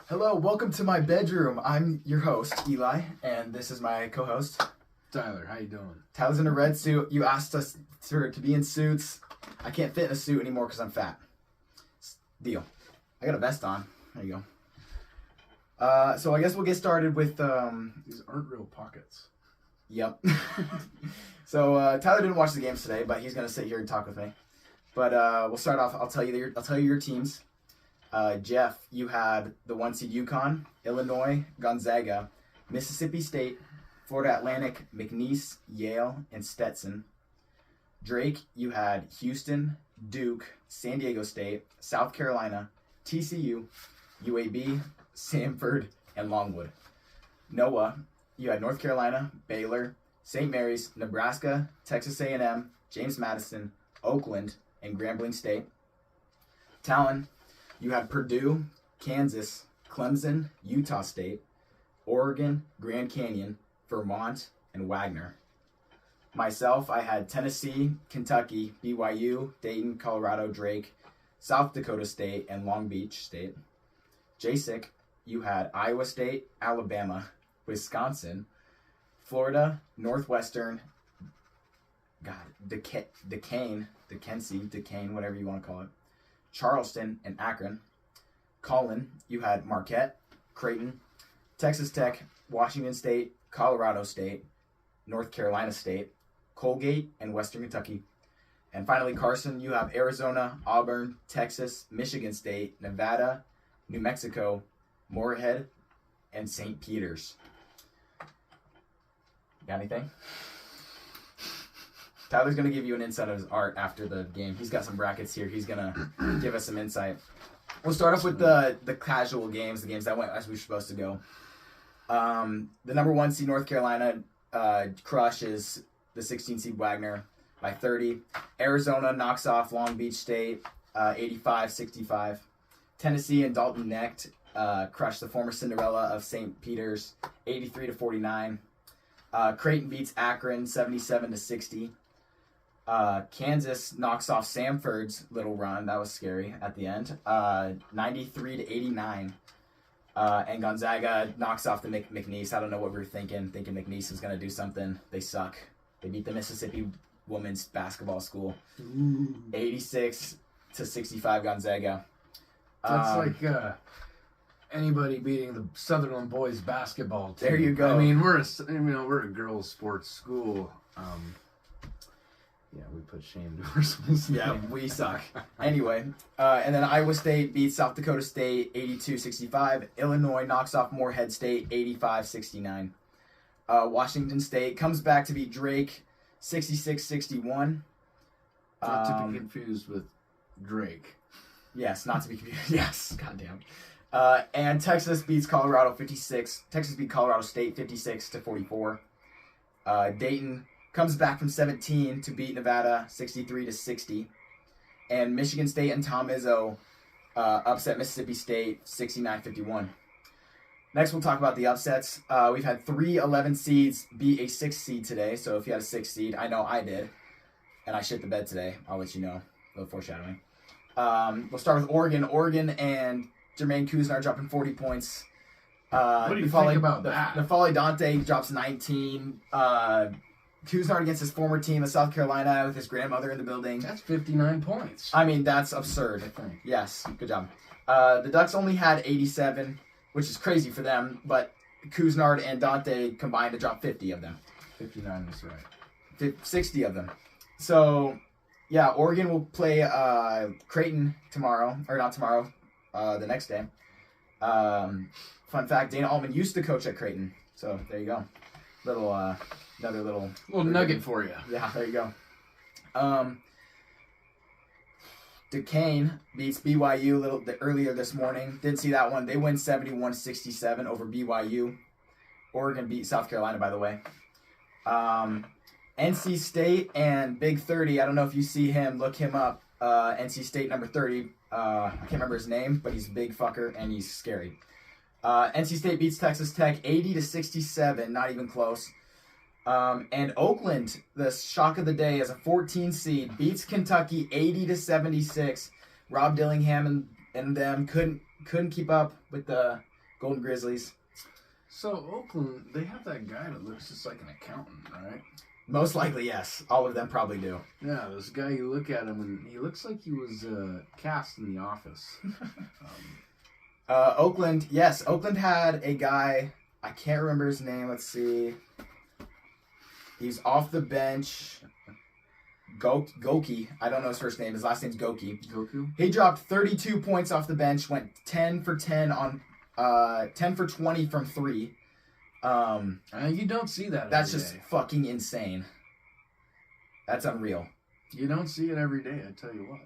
Hello, welcome to my bedroom. I'm your host, Eli, and this is my co-host, Tyler. How you doing? Tyler's in a red suit. You asked us to be in suits. I can't fit in a suit anymore because I'm fat. Deal. I got a vest on. There you go. So I guess we'll get started with... These aren't real pockets. Yep. So Tyler didn't watch the games today, but he's going to sit here and talk with me. But we'll start off. I'll tell you your teams. Jeff, you had the 1 seed UConn, Illinois, Gonzaga, Mississippi State, Florida Atlantic, McNeese, Yale, and Stetson. Drake, you had Houston, Duke, San Diego State, South Carolina, TCU, UAB, Samford, and Longwood. Noah, you had North Carolina, Baylor, St. Mary's, Nebraska, Texas A&M, James Madison, Oakland, and Grambling State. Talon, you had Purdue, Kansas, Clemson, Utah State, Oregon, Grand Canyon, Vermont, and Wagner. Myself, I had Tennessee, Kentucky, BYU, Dayton, Colorado, Drake, South Dakota State, and Long Beach State. Jasic, you had Iowa State, Alabama, Wisconsin, Florida, Northwestern, Duquesne, whatever you want to call it, Charleston, and Akron. Colin, you had Marquette, Creighton, Texas Tech, Washington State, Colorado State, North Carolina State, Colgate, and Western Kentucky. And finally, Carson, you have Arizona, Auburn, Texas, Michigan State, Nevada, New Mexico, Moorhead, and St. Peter's. Got anything? Tyler's going to give you an insight of his art after the game. He's got some brackets here. He's going to give us some insight. We'll start off with the casual games, the games that went as we were supposed to go. The number 1 seed North Carolina crushes the 16 seed Wagner by 30. Arizona knocks off Long Beach State 85-65. Tennessee and Dalton Knecht crush the former Cinderella of St. Peter's 83-49. Creighton beats Akron 77-60. Kansas knocks off Samford's little run. That was scary at the end. 93-89. And Gonzaga knocks off the McNeese. I don't know what we were thinking McNeese was going to do something. They suck. They beat the Mississippi women's basketball school. 86-65 Gonzaga. That's like anybody beating the Sutherland boys basketball team. There you go. I mean, we're a girls' sports school. Yeah, we put shame to ourselves. Yeah, we suck. Anyway, and then Iowa State beats South Dakota State 82-65. Illinois knocks off Moorhead State 85-69. Washington State comes back to beat Drake 66-61. Not to be confused with Drake. Yes, not to be confused. Yes, goddamn. And Texas beats Colorado 56. Texas beat Colorado State 56-44. Dayton comes back from 17 to beat Nevada 63-60. And Michigan State and Tom Izzo upset Mississippi State 69-51. Next, we'll talk about the upsets. We've had 3 11 seeds beat a 6 seed today. So if you had a 6 seed, I know I did. And I shit the bed today. I'll let you know. A little foreshadowing. We'll start with Oregon. Oregon and Jermaine Kuznar dropping 40 points. What do you think about that? Nafali Dante drops 19. Kuznar against his former team of South Carolina with his grandmother in the building. That's 59 points. I mean, that's absurd. I think. Yes, good job. The Ducks only had 87, which is crazy for them, but Kuznar and Dante combined to drop 50 of them. 59 is right. 60 of them. So, yeah, Oregon will play Creighton tomorrow, or not tomorrow, the next day. Fun fact, Dana Altman used to coach at Creighton, so there you go. Another little nugget for you. Yeah, there you go. Duquesne beats BYU earlier this morning. Didn't see that one. They win 71-67 over BYU. Oregon beat South Carolina, by the way. NC State and Big 30. I don't know if you see him. Look him up. NC State number 30. I can't remember his name, but he's a big fucker and he's scary. NC State beats Texas Tech 80-67. Not even close. And Oakland, the shock of the day, as a 14 seed, beats Kentucky 80-76. Rob Dillingham and them couldn't keep up with the Golden Grizzlies. So Oakland, they have that guy that looks just like an accountant, right? Most likely, yes. All of them probably do. Yeah, this guy, you look at him and he looks like he was cast in The Office. Oakland, yes. Oakland had a guy, I can't remember his name. Let's see. He's off the bench. Goki. I don't know his first name. His last name's Goki. Goku? He dropped 32 points off the bench, went 10 for 10 on 10 for 20 from 3. You don't see that That's every just day. fucking insane. That's unreal. You don't see it every day, I tell you what.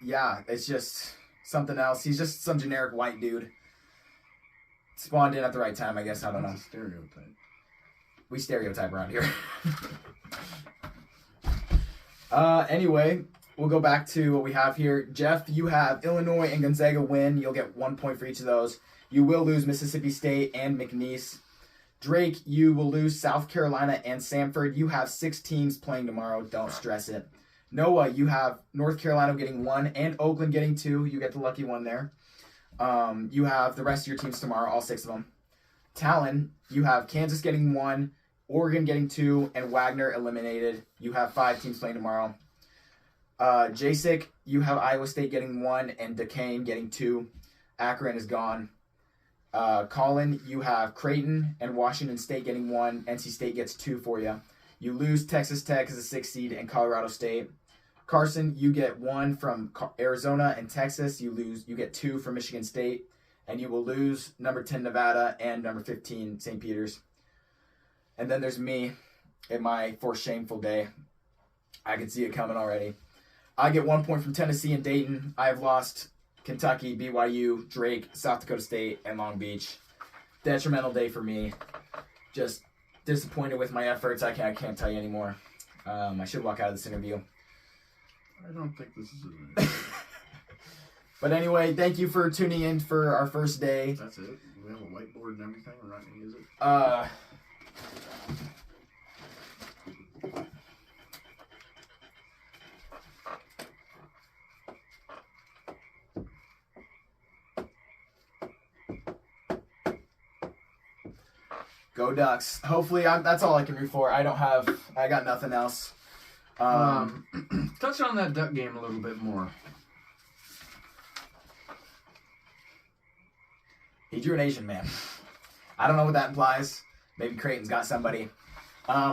Yeah, it's just something else. He's just some generic white dude. Spawned in at the right time, I guess. I don't know. That's a stereotype. We stereotype around here. Anyway, we'll go back to what we have here. Jeff, you have Illinois and Gonzaga win. You'll get 1 point for each of those. You will lose Mississippi State and McNeese. Drake, you will lose South Carolina and Samford. You have 6 teams playing tomorrow. Don't stress it. Noah, you have North Carolina getting 1 and Oakland getting 2. You get the lucky one there. You have the rest of your teams tomorrow, all 6 of them. Talon, you have Kansas getting 1, Oregon getting 2, and Wagner eliminated. You have 5 teams playing tomorrow. Jasic, you have Iowa State getting 1 and Duquesne getting 2. Akron is gone. Colin, you have Creighton and Washington State getting 1. NC State gets 2 for you. You lose Texas Tech as a 6th seed and Colorado State. Carson, you get 1 from Arizona and Texas. You get 2 from Michigan State. And you will lose number 10 Nevada and number 15 St. Peter's. And then there's me in my fourth shameful day. I can see it coming already. I get 1 point from Tennessee and Dayton. I have lost Kentucky, BYU, Drake, South Dakota State, and Long Beach. Detrimental day for me. Just disappointed with my efforts. I can't tell you anymore. I should walk out of this interview. I don't think this is it. But anyway, thank you for tuning in for our first day. That's it? We have a whiteboard and everything? We're not going to use it? Go Ducks. Hopefully, that's all I can root for. I got nothing else. Touch on that Duck game a little bit more. He drew an Asian man. I don't know what that implies. Maybe Creighton's got somebody.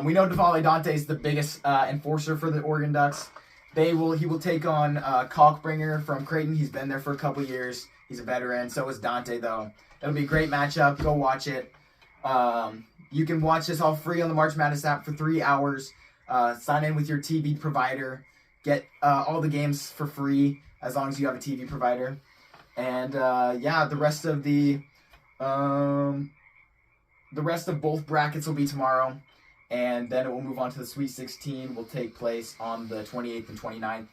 We know Devale Dante's the biggest enforcer for the Oregon Ducks. He will take on Kalkbringer from Creighton. He's been there for a couple years. He's a veteran. So is Dante, though. It'll be a great matchup. Go watch it. You can watch this all free on the March Madness app for 3 hours. Sign in with your TV provider. Get all the games for free as long as you have a TV provider. And the rest of both brackets will be tomorrow, and then it will move on to the Sweet 16. Will take place on the 28th and 29th.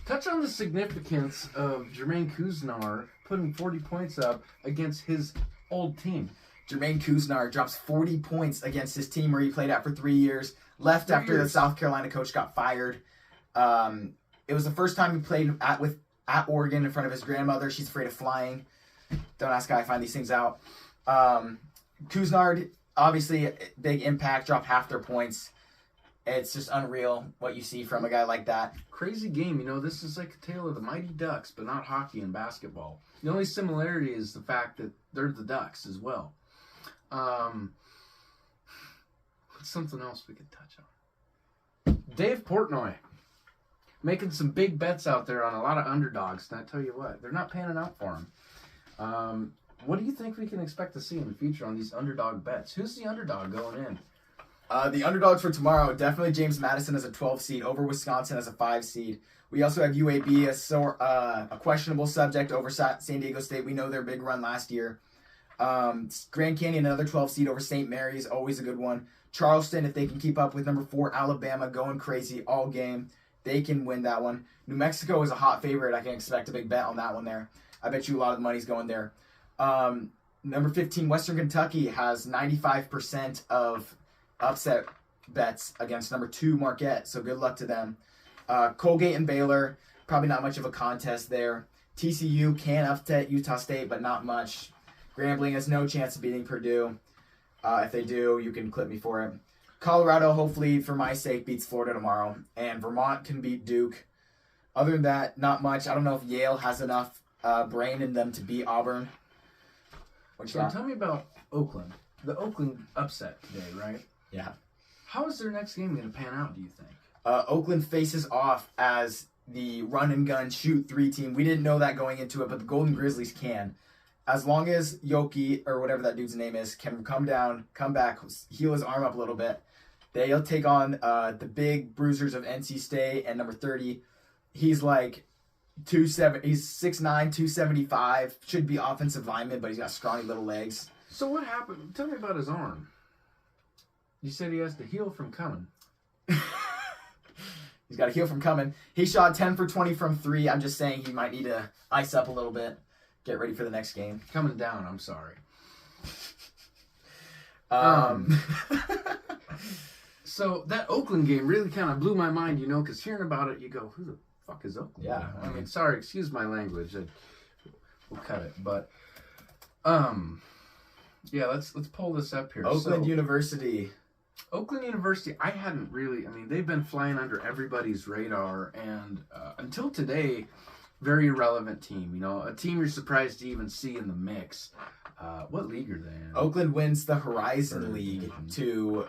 Touch on the significance of Jermaine Kuznar putting 40 points up against his old team. Jermaine Kuznar drops 40 points against his team where he played at for 3 years. Left after the South Carolina coach got fired. It was the first time he played at Oregon in front of his grandmother. She's afraid of flying. Don't ask how I find these things out. Kuznar, obviously, big impact, dropped half their points. It's just unreal what you see from a guy like that. Crazy game. You know, this is like a tale of the Mighty Ducks, but not hockey and basketball. The only similarity is the fact that they're the Ducks as well. What's something else we could touch on? Dave Portnoy. Making some big bets out there on a lot of underdogs. And I tell you what, they're not panning out for him. What do you think we can expect to see in the future on these underdog bets? Who's the underdog going in? The underdogs for tomorrow, definitely James Madison as a 12 seed over Wisconsin as a 5 seed. We also have UAB as a questionable subject over San Diego State. We know their big run last year. Grand Canyon, another 12 seed over St. Mary's, always a good one. Charleston, if they can keep up with number 4 Alabama, going crazy all game, they can win that one. New Mexico is a hot favorite. I can expect a big bet on that one there. I bet you a lot of the money's going there. Number 15, Western Kentucky has 95% of upset bets against number 2 Marquette, so good luck to them. Colgate and Baylor, probably not much of a contest there. TCU can upset Utah State, but not much. Grambling has no chance of beating Purdue. If they do, you can clip me for it. Colorado, hopefully, for my sake, beats Florida tomorrow. And Vermont can beat Duke. Other than that, not much. I don't know if Yale has enough brain in them to beat Auburn. So tell me about Oakland. The Oakland upset today, right? Yeah. How is their next game going to pan out, do you think? Oakland faces off as the run-and-gun shoot-3 team. We didn't know that going into it, but the Golden Grizzlies can. As long as Yoki, or whatever that dude's name is, can come down, come back, heal his arm up a little bit, they'll take on the big bruisers of NC State and number 30. He's like he's 6'9", 275, should be offensive lineman, but he's got scrawny little legs. So what happened? Tell me about his arm. You said he has to heal from coming. He's got to heal from coming. He shot 10 for 20 from 3. I'm just saying he might need to ice up a little bit. Get ready for the next game. Coming down, I'm sorry. So that Oakland game really kind of blew my mind, you know, because hearing about it, you go, who the fuck is Oakland? Yeah. I mean, sorry, excuse my language. We'll cut it. But, yeah, let's pull this up here. Oakland University. Oakland University, I hadn't really, I mean, they've been flying under everybody's radar, and until today, very irrelevant team. You know, a team you're surprised to even see in the mix. What league are they in? Oakland wins the Horizon League to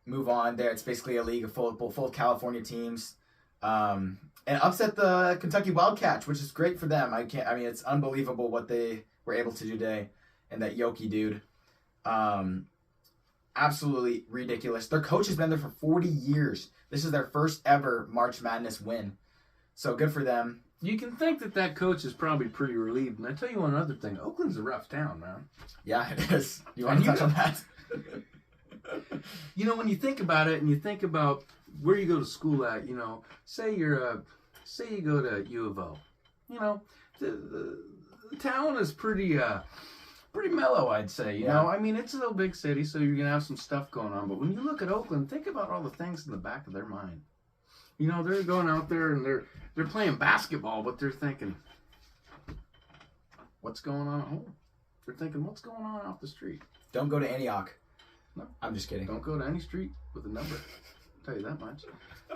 move on there. It's basically a league of full California teams. And upset the Kentucky Wildcats, which is great for them. I mean, it's unbelievable what they were able to do today. And that Yoki dude. Absolutely ridiculous. Their coach has been there for 40 years. This is their first ever March Madness win. So good for them. You can think that coach is probably pretty relieved. And I tell you one other thing. Oakland's a rough town, man. Yeah, it is. You want to touch on that? You know, when you think about it and you think about where you go to school at, you know, say you go to U of O. You know, the town is pretty mellow, I'd say. You know, I mean, it's a little big city, so you're gonna have some stuff going on. But when you look at Oakland, think about all the things in the back of their mind. You know, they're going out there and they're playing basketball, but they're thinking, what's going on at home? They're thinking, what's going on off the street? Don't go to Antioch. No, I'm just kidding. Don't go to any street with a number. I'll tell you that much.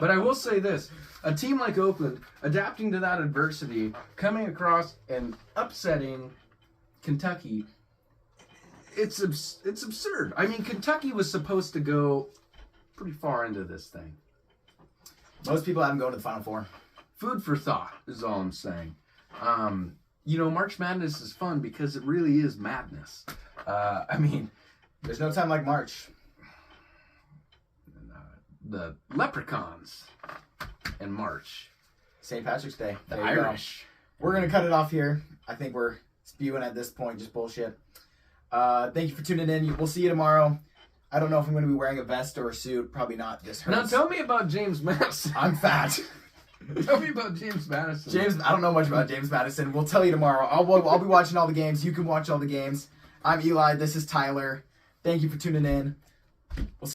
But I will say this: a team like Oakland, adapting to that adversity, coming across and upsetting Kentucky. It's absurd. I mean, Kentucky was supposed to go pretty far into this thing. Most people haven't gone to the Final Four. Food for thought is all I'm saying. You know, March Madness is fun because it really is madness. I mean, there's no time like March. The leprechauns in March. St. Patrick's Day. The Irish. We're going to cut it off here. I think we're spewing at this point, just bullshit. Thank you for tuning in. We'll see you tomorrow. I don't know if I'm going to be wearing a vest or a suit. Probably not. This hurts. Now tell me about James Madison. I'm fat. Tell me about James Madison. I don't know much about James Madison. We'll tell you tomorrow. I'll be watching all the games. You can watch all the games. I'm Eli. This is Tyler. Thank you for tuning in. We'll see